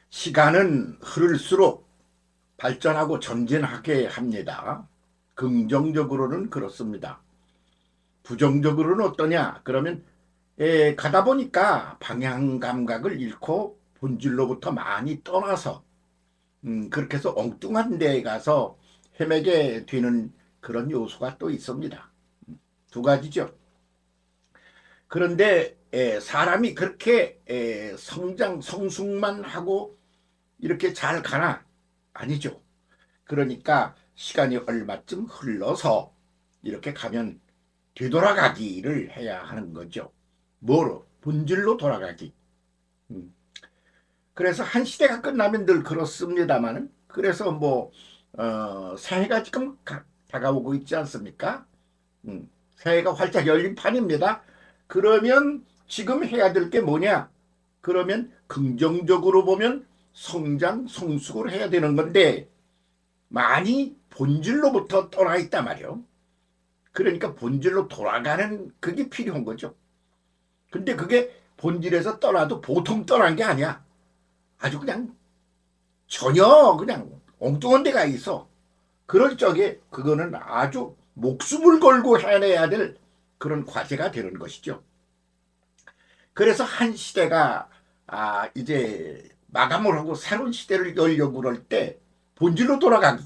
시간은 흐를수록 발전하고 전진하게 합니다. 긍정적으로는 그렇습니다. 부정적으로는 어떠냐? 그러면 가다 보니까 방향 감각을 잃고 본질로부터 많이 떠나서 그렇게 해서 엉뚱한 데에 가서 헤매게 되는 그런 요소가 또 있습니다. 두 가지죠. 그런데 사람이 그렇게 성장 성숙만 하고 이렇게 잘 가나? 아니죠. 그러니까 시간이 얼마쯤 흘러서 이렇게 가면 되돌아가기를 해야 하는 거죠. 뭐로? 본질로 돌아가기. 음. 그래서 한 시대가 끝나면 늘 그렇습니다만은 그래서 뭐 새해가 지금 다가오고 있지 않습니까? 새해가 활짝 열린 판입니다. 그러면 지금 해야 될 게 뭐냐? 그러면 긍정적으로 보면 성장, 성숙을 해야 되는 건데 많이 본질로부터 떠나 있단 말이요. 그러니까 본질로 돌아가는 그게 필요한 거죠. 근데 그게 본질에서 떠나도 보통 떠난 게 아니야. 아주 그냥 전혀 그냥 엉뚱한 데가 있어. 그럴 적에 그거는 아주 목숨을 걸고 해내야 될 그런 과제가 되는 것이죠. 그래서 한 시대가 이제 마감을 하고 새로운 시대를 열려고 그럴 때 본질로 돌아가기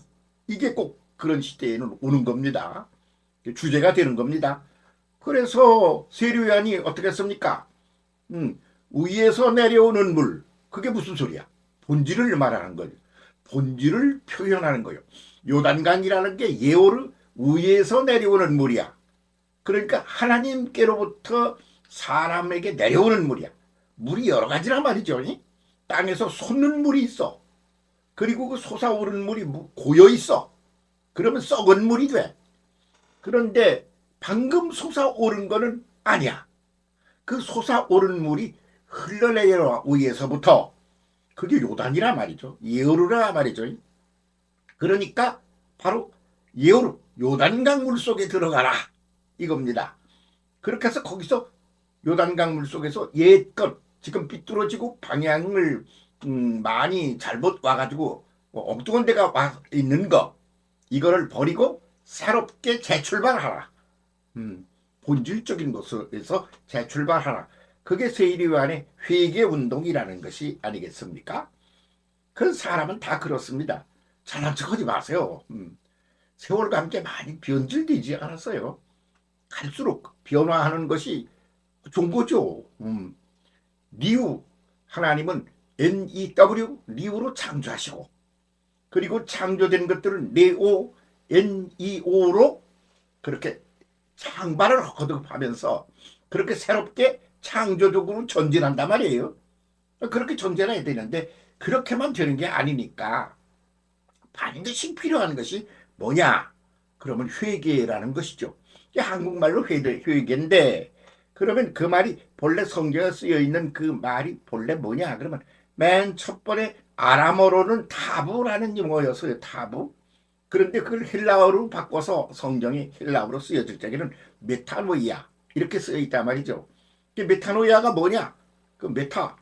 이게 꼭 그런 시대에는 오는 겁니다. 주제가 되는 겁니다. 그래서 세류연이 어떻게 했습니까? 위에서 내려오는 물 그게 무슨 소리야? 본질을 말하는 거죠. 본질을 표현하는 거예요. 요단강이라는 게 예오르 위에서 내려오는 물이야. 그러니까 하나님께로부터 사람에게 내려오는 물이야. 물이 여러 가지란 말이죠. 땅에서 솟는 물이 있어. 그리고 그 솟아오르는 물이 고여 있어. 그러면 썩은 물이 돼. 그런데 방금 솟아오른 거는 아니야. 그 솟아오른 물이 흘러내려 위에서부터 그게 요단이라 말이죠. 예오르라 말이죠. 그러니까 바로 예오르 요단강 물 속에 들어가라 이겁니다. 그렇게 해서 거기서 요단강 물 속에서 옛것 지금 삐뚤어지고 방향을 많이 잘못 와가지고 엉뚱한 데가 와 있는 거 이거를 버리고 새롭게 재출발하라. 본질적인 것에서 재출발하라. 그게 세일이완의 회개 운동이라는 것이 아니겠습니까? 그 사람은 다 그렇습니다. 잘난 척하지 마세요. 세월과 함께 많이 변질되지 않았어요. 갈수록 변화하는 것이 좋은 거죠. 니우 하나님은 NEW 리우로 창조하시고 그리고 창조된 것들을 네오 NEO로 그렇게 창발을 거듭하면서 그렇게 새롭게 창조적으로 전진한단 말이에요. 그렇게 전진해야 되는데 그렇게만 되는 게 아니니까 반드시 필요한 것이 뭐냐? 그러면 회개라는 것이죠. 한국말로 회개인데 그러면 그 말이 본래 성경에 쓰여 있는 그 말이 본래 뭐냐? 그러면 맨 첫 번에 아람어로는 타부라는 용어였어요. 타부. 그런데 그걸 헬라어로 바꿔서 성경이 헬라어로 쓰여질 적에는 메타노이아 이렇게 쓰여 있단 말이죠. 메타노이아가 뭐냐? 그 메타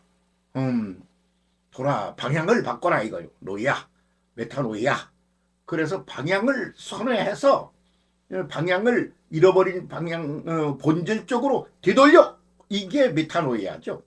방향을 바꿔라 이거요. 노이아 메타노이아. 그래서 방향을 선회해서 방향을 잃어버린 방향 본질적으로 되돌려 이게 메타노이아죠.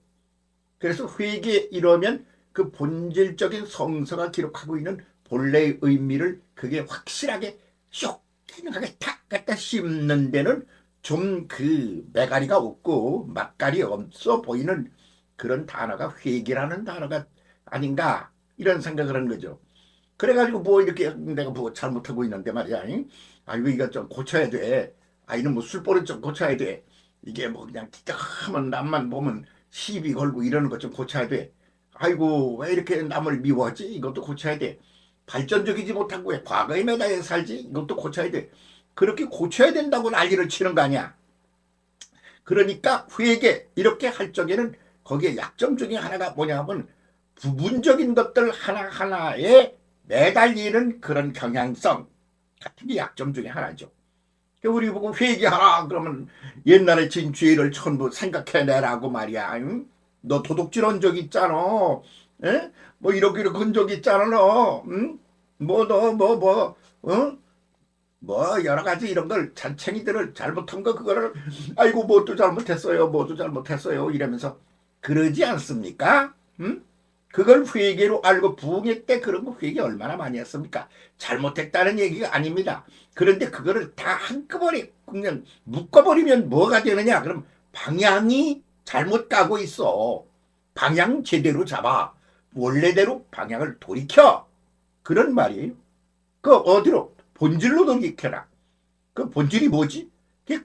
그래서 회개 이러면 그 본질적인 성서가 기록하고 있는 본래의 의미를 그게 확실하게 쇼킹하게 탁 갖다 씹는 데는 좀 그 매가리가 없고 맛깔이 없어 보이는 그런 단어가 회개라는 단어가 아닌가 이런 생각을 하는 거죠. 그래가지고 뭐 이렇게 내가 뭐 잘못하고 있는데 말이야. 아이고 이거 좀 고쳐야 돼. 아이는 뭐 술버릇 좀 고쳐야 돼. 이게 뭐 그냥 기특하면 남만 보면 시비 걸고 이러는 것 좀 고쳐야 돼. 아이고 왜 이렇게 남을 미워하지? 이것도 고쳐야 돼. 발전적이지 못하고 왜 과거에 매달려 살지? 이것도 고쳐야 돼. 그렇게 고쳐야 된다고 난리를 치는 거 아니야. 그러니까 회개 이렇게 할 적에는 거기에 약점 중에 하나가 뭐냐면 부분적인 것들 하나하나에 매달리는 그런 경향성 같은 게 약점 중에 하나죠. 우리 보고 회개하라 그러면 옛날에 진 죄를 전부 생각해내라고 말이야. 응? 너 도둑질한 적 있잖아. 에? 뭐 이러기로 건 적 있잖아 너. 응? 뭐 너 어? 뭐 여러 가지 이런 걸 잔챙이들을 잘못한 거 그거를 아이고 뭐도 잘못했어요 뭐도 잘못했어요 이러면서 그러지 않습니까? 응? 그걸 회개로 알고 부흥회 때 그런 거 회개 얼마나 많이 했습니까? 잘못했다는 얘기가 아닙니다. 그런데 그거를 다 한꺼번에 그냥 묶어버리면 뭐가 되느냐? 그럼 방향이 잘못 가고 있어. 방향 제대로 잡아. 원래대로 방향을 돌이켜. 그런 말이에요. 그 어디로? 본질로 돌이켜라. 그 본질이 뭐지?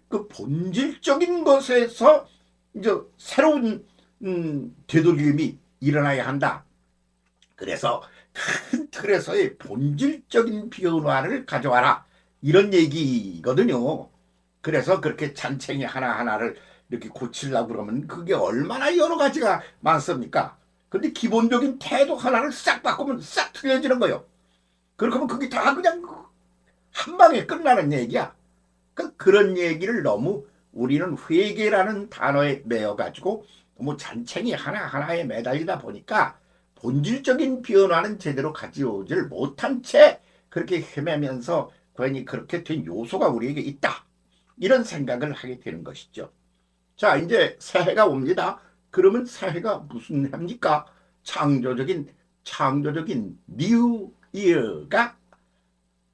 그 본질적인 것에서 이제 새로운 되돌림이 일어나야 한다. 그래서 큰 틀에서의 본질적인 변화를 가져와라. 이런 얘기거든요. 그래서 그렇게 잔챙이 하나하나를 이렇게 고치려고 그러면 그게 얼마나 여러 가지가 많습니까? 근데 기본적인 태도 하나를 싹 바꾸면 싹 틀려지는 거예요. 그렇게 하면 그게 다 그냥 한 방에 끝나는 얘기야. 그런 얘기를 너무 우리는 회계라는 단어에 매여가지고 너무 잔챙이 하나하나에 매달리다 보니까 본질적인 변화는 제대로 가져오질 못한 채 그렇게 헤매면서 괜히 그렇게 된 요소가 우리에게 있다. 이런 생각을 하게 되는 것이죠. 자, 이제 새해가 옵니다. 그러면 새해가 무슨 해입니까? 창조적인 뉴 이어가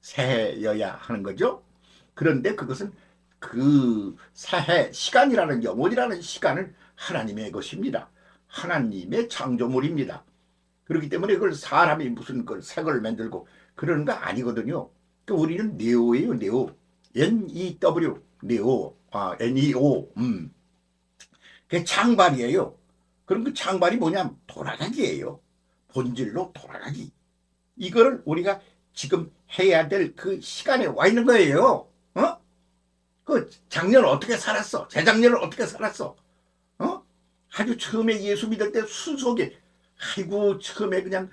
새해여야 하는 거죠. 그런데 그것은 그 새해 시간이라는 영혼이라는 시간은 하나님의 것입니다. 하나님의 창조물입니다. 그렇기 때문에 그걸 사람이 무슨 그 색을 만들고 그러는 거 아니거든요. 그 우리는 네오예요, 네오. N-E-W, 네오, N-E-O. 그 창발이에요. 그럼 그 창발이 뭐냐면 돌아가기예요. 본질로 돌아가기. 이거를 우리가 지금 해야 될 그 시간에 와 있는 거예요. 어? 그 작년 어떻게 살았어? 재작년을 어떻게 살았어? 어? 아주 처음에 예수 믿을 때 순수하게 아이고 처음에 그냥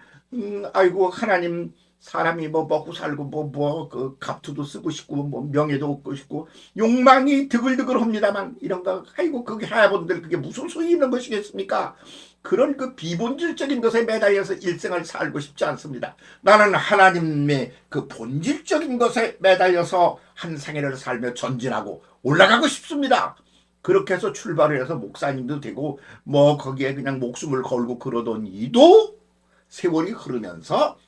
아이고 하나님 사람이 뭐 먹고 살고 그 갑투도 쓰고 싶고 뭐 명예도 얻고 싶고 욕망이 드글드글합니다만 이런 거 아이고 그게 하야분들 그게 무슨 소용이 있는 것이겠습니까? 그런 그 비본질적인 것에 매달려서 일생을 살고 싶지 않습니다. 나는 하나님의 그 본질적인 것에 매달려서 한 생애를 살며 전진하고 올라가고 싶습니다. 그렇게 해서 출발을 해서 목사님도 되고 뭐 거기에 그냥 목숨을 걸고 그러던 이도 세월이 흐르면서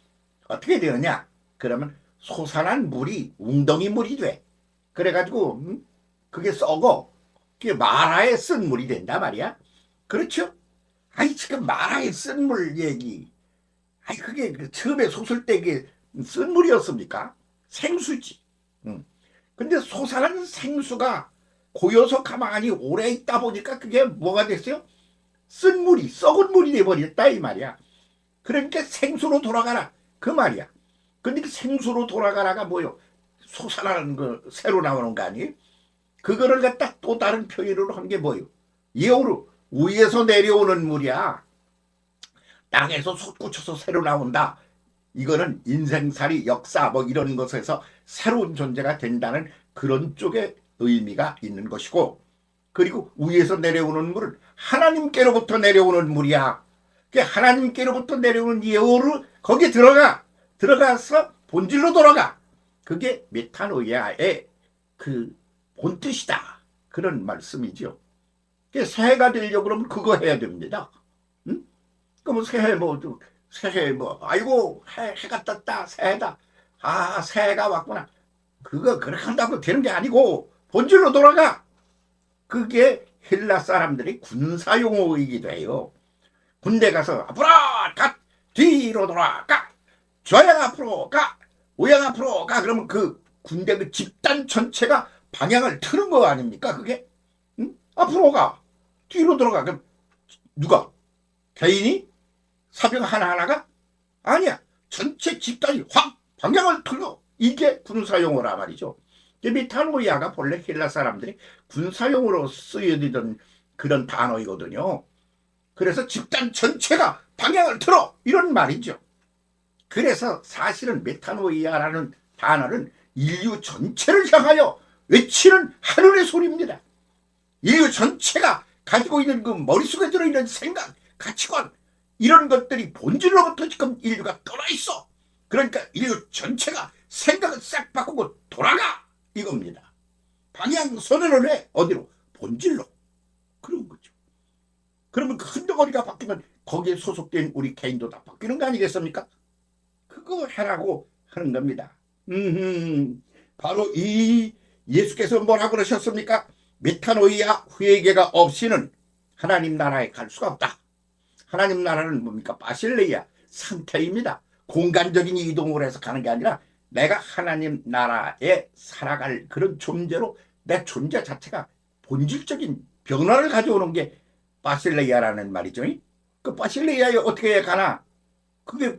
어떻게 되느냐? 그러면 솟아난 물이 웅덩이 물이 돼. 그래가지고 그게 썩어. 그게 마라에 쓴 물이 된다 말이야. 그렇죠? 아니 지금 마라에 쓴 물 얘기. 아니 그게 처음에 솟을 때 그게 쓴 물이었습니까? 생수지. 근데 솟아난 생수가 고여서 가만히 오래 있다 보니까 그게 뭐가 됐어요? 쓴 물이 썩은 물이 돼버렸다 이 말이야. 그러니까 생수로 돌아가라 그 말이야. 근데 그 생수로 돌아가라가 뭐요? 솟아나는 거 새로 나오는 거 아니에요? 그거를 갖다 또 다른 표현으로 한 게 뭐요? 예오로 위에서 내려오는 물이야. 땅에서 솟구쳐서 새로 나온다. 이거는 인생살이 역사 뭐 이런 것에서 새로운 존재가 된다는 그런 쪽의 의미가 있는 것이고, 그리고 위에서 내려오는 물은 하나님께로부터 내려오는 물이야. 하나님께로부터 내려오는 예오를 거기에 들어가서 본질로 돌아가. 그게 메타노이아의 그 본뜻이다. 그런 말씀이죠. 새해가 되려고 그러면 그거 해야 됩니다. 응? 그럼 새해 아이고 해가 떴다 새해다. 아 새해가 왔구나. 그거 그렇게 한다고 되는 게 아니고 본질로 돌아가. 그게 헬라 사람들이 군사 용어이기도 해요. 군대 가서 앞으로 가, 뒤로 돌아가, 좌양 앞으로 가, 우양 앞으로 가. 그러면 그 군대 그 집단 전체가 방향을 트는 거 아닙니까? 그게 응? 앞으로 가, 뒤로 돌아가. 그럼 누가? 개인이? 사병 하나하나가? 아니야. 전체 집단이 확 방향을 틀어. 이게 군사용어라 말이죠. 메타노이아가 본래 헬라 사람들이 군사용어로 쓰여지던 그런 단어이거든요. 그래서 집단 전체가 방향을 틀어 이런 말이죠. 그래서 사실은 메타노이아라는 단어는 인류 전체를 향하여 외치는 하늘의 소리입니다. 인류 전체가 가지고 있는 그 머릿속에 들어있는 생각, 가치관, 이런 것들이 본질로부터 지금 인류가 떠나 있어. 그러니까 인류 전체가 생각을 싹 바꾸고 돌아가 이겁니다. 방향 선언을 해. 어디로? 본질로. 그런 거죠. 그러면 큰 덩어리가 바뀌면 거기에 소속된 우리 개인도 다 바뀌는 거 아니겠습니까? 그거 해라고 하는 겁니다. 바로 이 예수께서 뭐라고 그러셨습니까? 메타노이아 회개가 없이는 하나님 나라에 갈 수가 없다. 하나님 나라는 뭡니까? 바실레이아 상태입니다. 공간적인 이동을 해서 가는 게 아니라 내가 하나님 나라에 살아갈 그런 존재로 내 존재 자체가 본질적인 변화를 가져오는 게 바실레이아라는 말이죠. 그 바실레이아에 어떻게 가나? 그게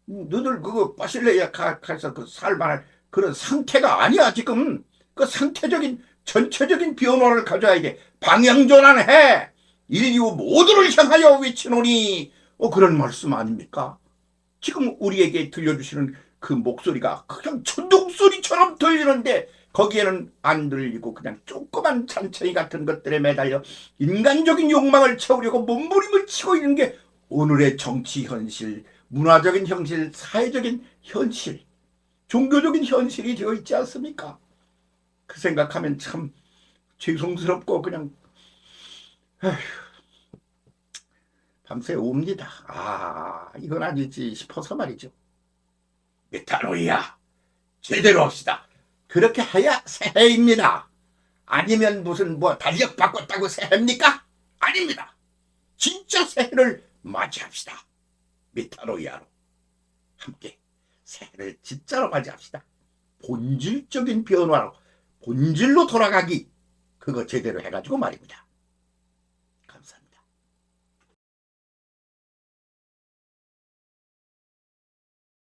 너들 그거 바실레이아 가서 그 살만한 그런 상태가 아니야 지금. 그 상태적인 전체적인 변화를 가져야 돼. 방향전환해. 인류 모두를 향하여 외치노니 그런 말씀 아닙니까? 지금 우리에게 들려주시는 그 목소리가 그냥 천둥소리처럼 들리는데 거기에는 안 들리고 그냥 조그만 잔챙이 같은 것들에 매달려 인간적인 욕망을 채우려고 몸부림을 치고 있는 게 오늘의 정치 현실, 문화적인 현실, 사회적인 현실, 종교적인 현실이 되어 있지 않습니까? 그 생각하면 참 죄송스럽고 그냥 에휴, 밤새 옵니다. 이건 아니지 싶어서 말이죠. 메타노이아 제대로 합시다. 그렇게 해야 새해입니다. 아니면 무슨 달력 바꿨다고 새해입니까? 아닙니다. 진짜 새해를 맞이합시다. 메타노이아로 함께 새해를 진짜로 맞이합시다. 본질적인 변화로 본질로 돌아가기 그거 제대로 해가지고 말입니다.